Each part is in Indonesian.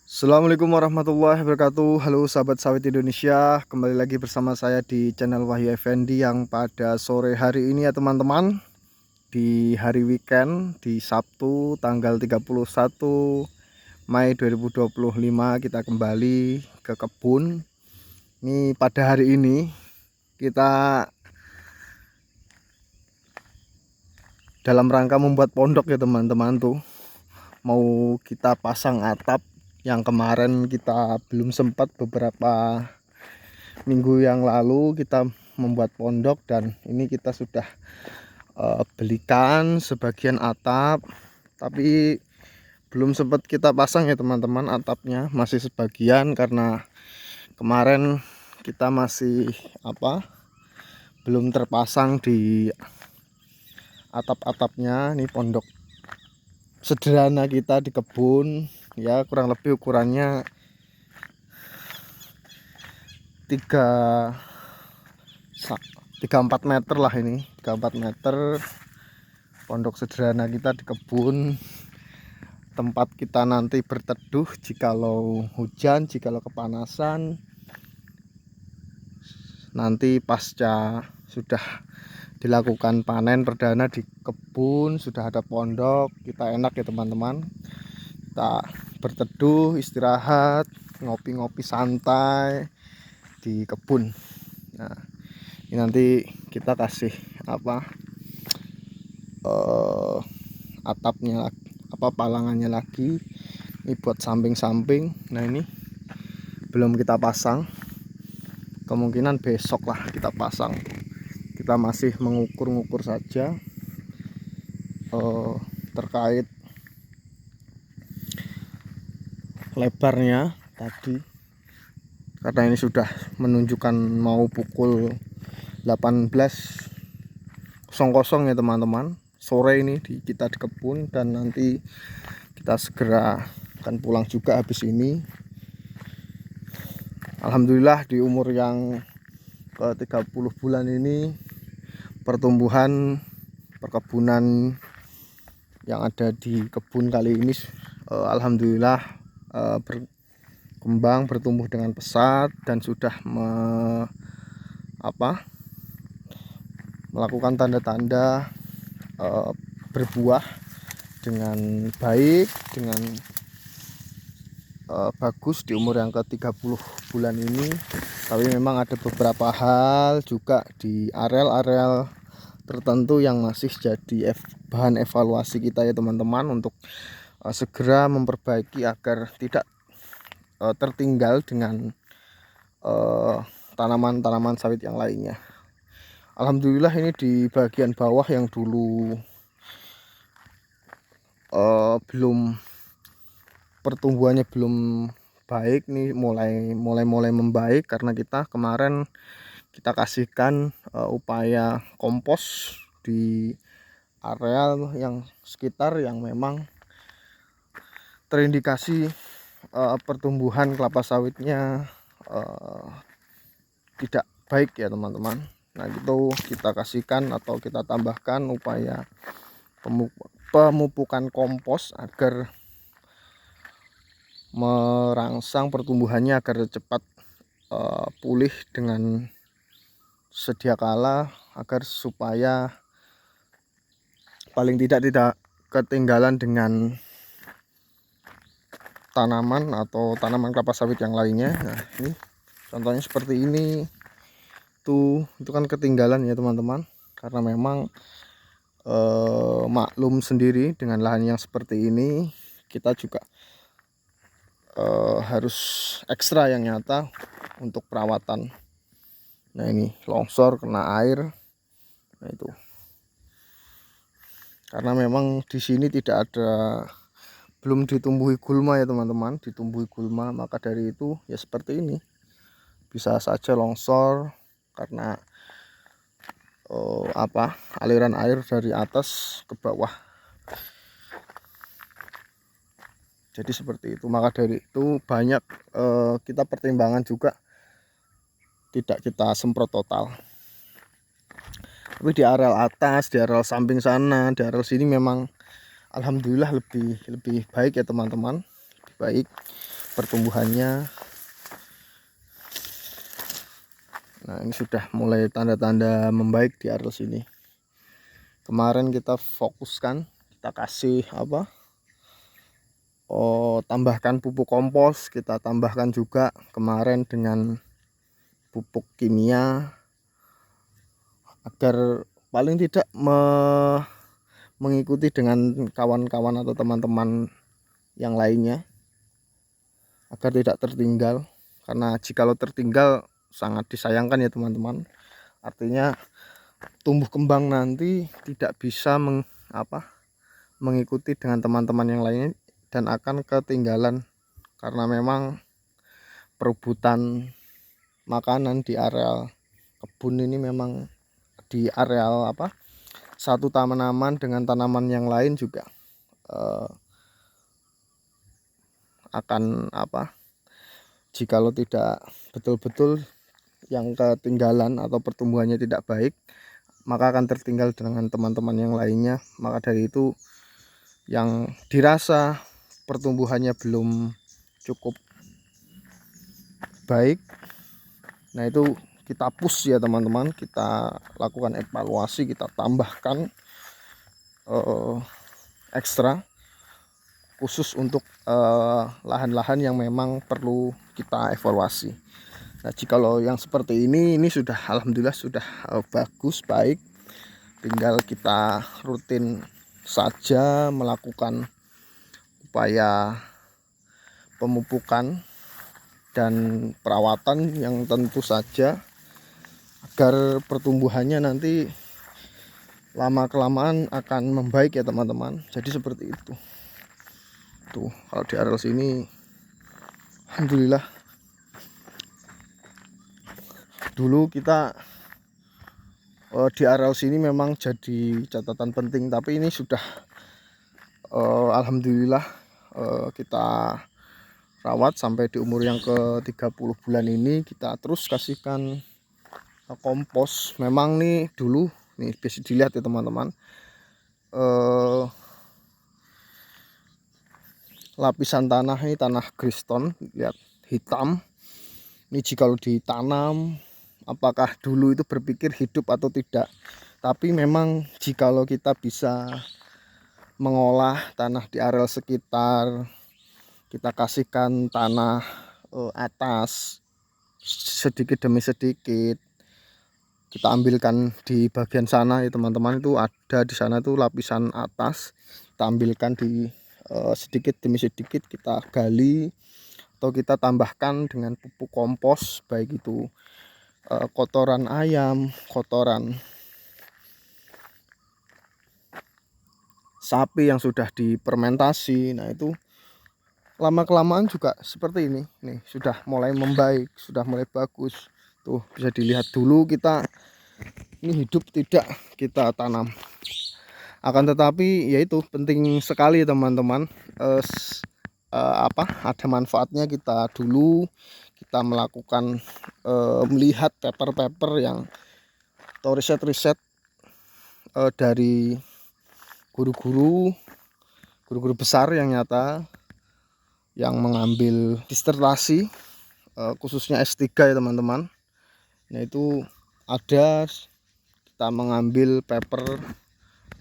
Assalamualaikum warahmatullahi wabarakatuh. Halo sahabat sawit Indonesia, kembali lagi bersama saya di channel Wahyu Effendi yang pada sore hari ini ya teman-teman, di hari weekend di Sabtu tanggal 31 Mei 2025 kita kembali ke kebun. Ini pada hari ini kita dalam rangka membuat pondok ya teman-teman, tuh mau kita pasang atap yang kemarin kita belum sempat. Beberapa minggu yang lalu kita membuat pondok dan ini kita sudah belikan sebagian atap, tapi belum sempat kita pasang ya teman-teman. Atapnya masih sebagian karena kemarin kita masih belum terpasang di atap-atapnya. Ini pondok sederhana kita di kebun ya, kurang lebih ukurannya 3-4 meter lah. Ini 3-4 meter pondok sederhana kita di kebun, tempat kita nanti berteduh jikalau hujan, jikalau kepanasan. Nanti pasca sudah dilakukan panen perdana di kebun, sudah ada pondok, kita enak ya teman-teman, kita berteduh, istirahat, ngopi-ngopi santai di kebun. Nah, ini nanti kita kasih atapnya, palangannya lagi. Ini buat samping-samping. Nah, ini belum kita pasang, kemungkinan besok lah kita pasang. Kita masih mengukur-ngukur saja terkait lebarnya tadi, karena ini sudah menunjukkan mau pukul 18.00 ya teman-teman, sore ini kita di kebun. Dan nanti kita segera akan pulang juga habis ini. Alhamdulillah di umur yang ke 30 bulan ini, pertumbuhan perkebunan yang ada di kebun kali ini alhamdulillah berkembang, bertumbuh dengan pesat dan sudah melakukan tanda-tanda berbuah dengan baik, dengan bagus di umur yang ke 30 bulan ini. Tapi memang ada beberapa hal juga di areal-areal tertentu yang masih jadi bahan evaluasi kita ya teman-teman, untuk segera memperbaiki agar tidak tertinggal dengan tanaman-tanaman sawit yang lainnya. Alhamdulillah ini di bagian bawah yang dulu belum, pertumbuhannya belum baik, nih mulai membaik karena kita kemarin kita kasihkan upaya kompos di areal yang sekitar yang memang terindikasi pertumbuhan kelapa sawitnya tidak baik ya teman-teman. Nah, itu kita kasihkan atau kita tambahkan upaya pemupukan kompos agar merangsang pertumbuhannya agar cepat pulih dengan sedia kala, agar supaya paling tidak ketinggalan dengan tanaman atau tanaman kelapa sawit yang lainnya. Nah, ini contohnya seperti ini tuh, itu kan ketinggalan ya teman-teman, karena memang maklum sendiri dengan lahan yang seperti ini, kita juga harus ekstra yang nyata untuk perawatan. Nah, ini longsor kena air. Nah, itu karena memang di sini tidak ada, belum ditumbuhi gulma ya teman-teman, ditumbuhi gulma, maka dari itu ya seperti ini, bisa saja longsor karena aliran air dari atas ke bawah. Jadi seperti itu. Maka dari itu banyak kita pertimbangan juga, tidak kita semprot total. Tapi di areal atas, di areal samping sana, di areal sini memang alhamdulillah lebih baik ya teman-teman, lebih baik. pertumbuhannya. Nah, ini sudah mulai tanda-tanda membaik di area sini. Kemarin kita fokuskan, kita kasih tambahkan pupuk kompos, kita tambahkan juga kemarin dengan pupuk kimia agar paling tidak mengikuti dengan kawan-kawan atau teman-teman yang lainnya agar tidak tertinggal, karena jikalau tertinggal sangat disayangkan ya teman-teman. Artinya tumbuh kembang nanti tidak bisa mengikuti dengan teman-teman yang lainnya dan akan ketinggalan, karena memang perebutan makanan di areal kebun ini memang di areal satu tanaman dengan tanaman yang lain juga akan jikalau tidak betul-betul yang ketinggalan atau pertumbuhannya tidak baik, maka akan tertinggal dengan teman-teman yang lainnya. Maka dari itu yang dirasa pertumbuhannya belum cukup baik, nah itu kita push ya teman-teman, kita lakukan evaluasi, kita tambahkan ekstra khusus untuk lahan-lahan yang memang perlu kita evaluasi. Nah, jikalau yang seperti ini sudah alhamdulillah sudah bagus, baik. Tinggal kita rutin saja melakukan upaya pemupukan dan perawatan yang tentu saja agar pertumbuhannya nanti lama kelamaan akan membaik ya teman-teman. Jadi seperti itu. Tuh, kalau di area sini alhamdulillah. Dulu kita di area sini memang jadi catatan penting, tapi ini sudah alhamdulillah kita rawat sampai di umur yang ke 30 bulan ini. Kita terus kasihkan kompos. Memang nih dulu nih bisa dilihat ya teman-teman, lapisan tanah ini tanah Greystone, lihat hitam. Ini jikalau ditanam, apakah dulu itu berpikir hidup atau tidak, tapi memang jikalau kita bisa mengolah tanah di areal sekitar, kita kasihkan tanah atas sedikit demi sedikit, kita ambilkan di bagian sana ya teman-teman, itu ada di sana tuh lapisan atas, kita ambilkan di sedikit demi sedikit, kita gali atau kita tambahkan dengan pupuk kompos, baik itu kotoran ayam, kotoran sapi yang sudah difermentasi. Nah, itu lama kelamaan juga seperti ini nih, sudah mulai membaik, sudah mulai bagus. Tuh bisa dilihat, dulu kita ini hidup tidak kita tanam. Akan tetapi yaitu penting sekali teman-teman, ada manfaatnya kita dulu kita melakukan melihat paper-paper yang atau riset-riset dari guru-guru besar yang nyata yang mengambil disertasi khususnya S3 ya teman-teman. Nah, itu ada kita mengambil paper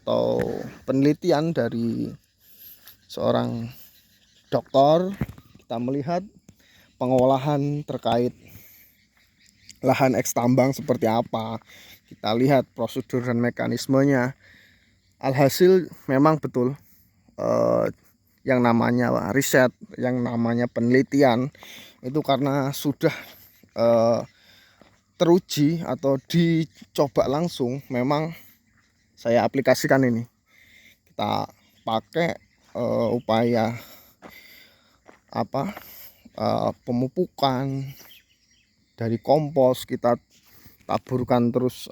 atau penelitian dari seorang dokter, kita melihat pengolahan terkait lahan eks tambang seperti apa, kita lihat prosedur dan mekanismenya. Alhasil memang betul yang namanya riset, yang namanya penelitian itu karena sudah teruji atau dicoba langsung, memang saya aplikasikan ini. Kita pakai upaya pemupukan dari kompos, kita taburkan terus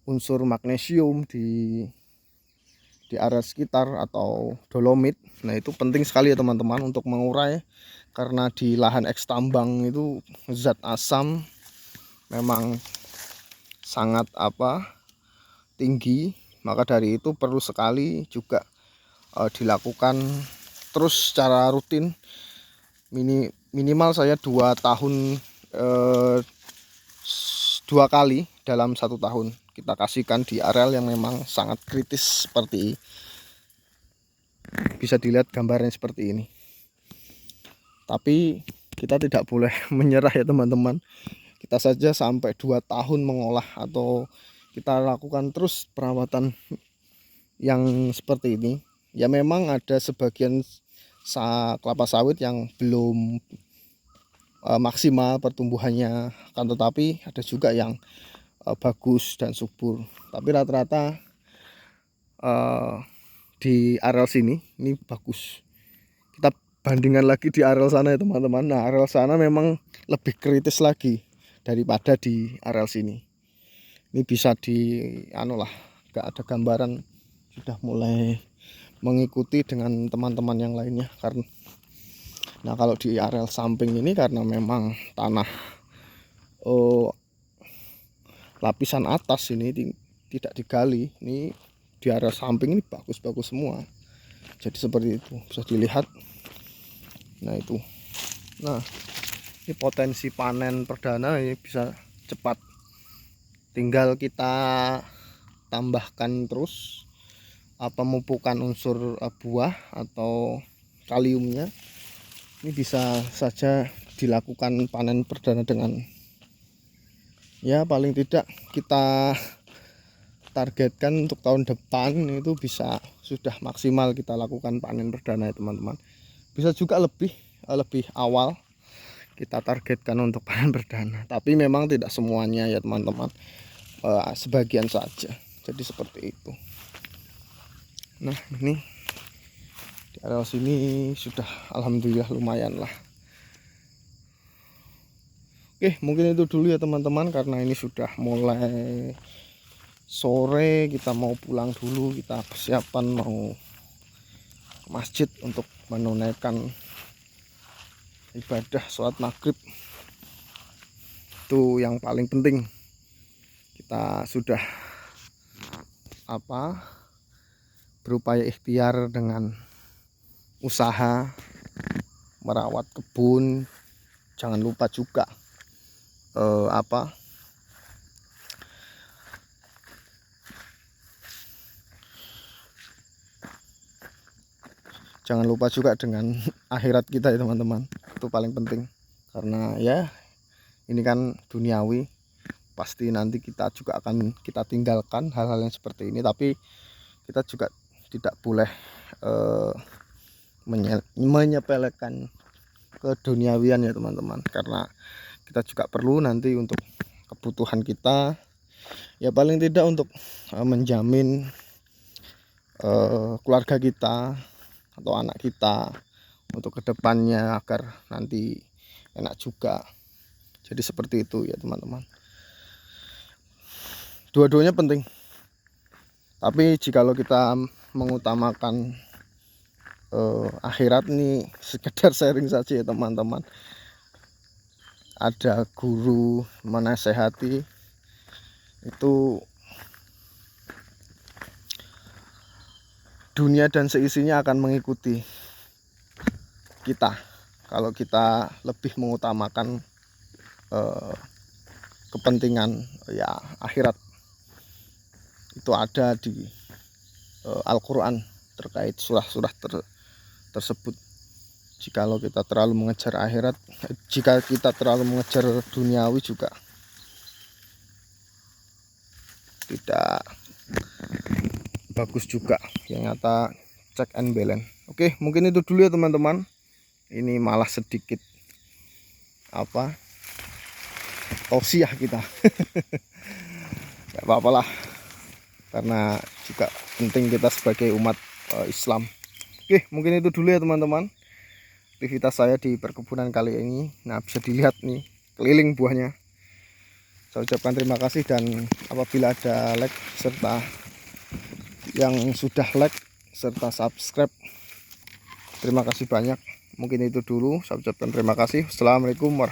unsur magnesium di area sekitar atau dolomit. Nah, itu penting sekali ya teman-teman untuk mengurai, karena di lahan eks tambang itu zat asam memang sangat tinggi. Maka dari itu perlu sekali juga dilakukan terus secara rutin, minimal saya 2 tahun, 2 kali dalam 1 tahun kita kasihkan di areal yang memang sangat kritis. Seperti bisa dilihat gambarnya seperti ini. Tapi kita tidak boleh menyerah ya teman-teman. Kita saja sampai 2 tahun mengolah atau kita lakukan terus perawatan yang seperti ini. Ya memang ada sebagian kelapa sawit yang belum maksimal pertumbuhannya, kan, tetapi ada juga yang bagus dan subur. Tapi rata-rata di areal sini ini bagus. Kita bandingkan lagi di areal sana ya teman-teman. Nah, areal sana memang lebih kritis lagi daripada di areal sini. Ini bisa gak ada gambaran sudah mulai mengikuti dengan teman-teman yang lainnya. Nah, kalau di areal samping ini karena memang tanah lapisan atas ini tidak digali, ini di area samping ini bagus-bagus semua. Jadi seperti itu bisa dilihat. Nah itu, nah ini potensi panen perdana ini bisa cepat, tinggal kita tambahkan terus pemupukan unsur buah atau kaliumnya. Ini bisa saja dilakukan panen perdana dengan, ya paling tidak kita targetkan untuk tahun depan itu bisa sudah maksimal kita lakukan panen perdana ya teman-teman. Bisa juga lebih awal kita targetkan untuk panen perdana, tapi memang tidak semuanya ya teman-teman, sebagian saja. Jadi seperti itu. Nah ini di area sini sudah alhamdulillah lumayan lah. Oke, mungkin itu dulu ya teman-teman, karena ini sudah mulai sore, kita mau pulang dulu, kita persiapan mau ke masjid untuk menunaikan ibadah sholat maghrib. Itu yang paling penting. Kita sudah berupaya ikhtiar dengan usaha merawat kebun. Jangan lupa juga jangan lupa juga dengan akhirat kita ya teman-teman. Itu paling penting, karena ya ini kan duniawi, pasti nanti kita juga akan kita tinggalkan hal-hal yang seperti ini. Tapi kita juga tidak boleh menyepelekan keduniawian ya teman-teman, karena kita juga perlu nanti untuk kebutuhan kita, ya paling tidak untuk menjamin keluarga kita atau anak kita untuk kedepannya agar nanti enak juga. Jadi seperti itu ya teman-teman. Dua-duanya penting, tapi jikalau kita mengutamakan akhirat, ini sekedar sharing saja ya teman-teman. Ada guru menasehati, itu dunia dan seisinya akan mengikuti kita kalau kita lebih mengutamakan kepentingan ya akhirat. Itu ada di Al-Quran terkait surah-surah tersebut. Jikalau kita terlalu mengejar akhirat, jika kita terlalu mengejar duniawi juga tidak bagus juga. Yang nyata check and balance. Oke, mungkin itu dulu ya teman-teman. Ini malah sedikit tausiah kita. Gak apa-apa lah, karena juga penting kita sebagai umat Islam. Oke, mungkin itu dulu ya teman-teman aktivitas saya di perkebunan kali ini. Nah, bisa dilihat nih keliling buahnya. Saya ucapkan terima kasih, dan apabila ada like serta yang sudah like serta subscribe, terima kasih banyak. Mungkin itu dulu, saya ucapkan terima kasih. Assalamualaikum warahmatullahi wabarakatuh.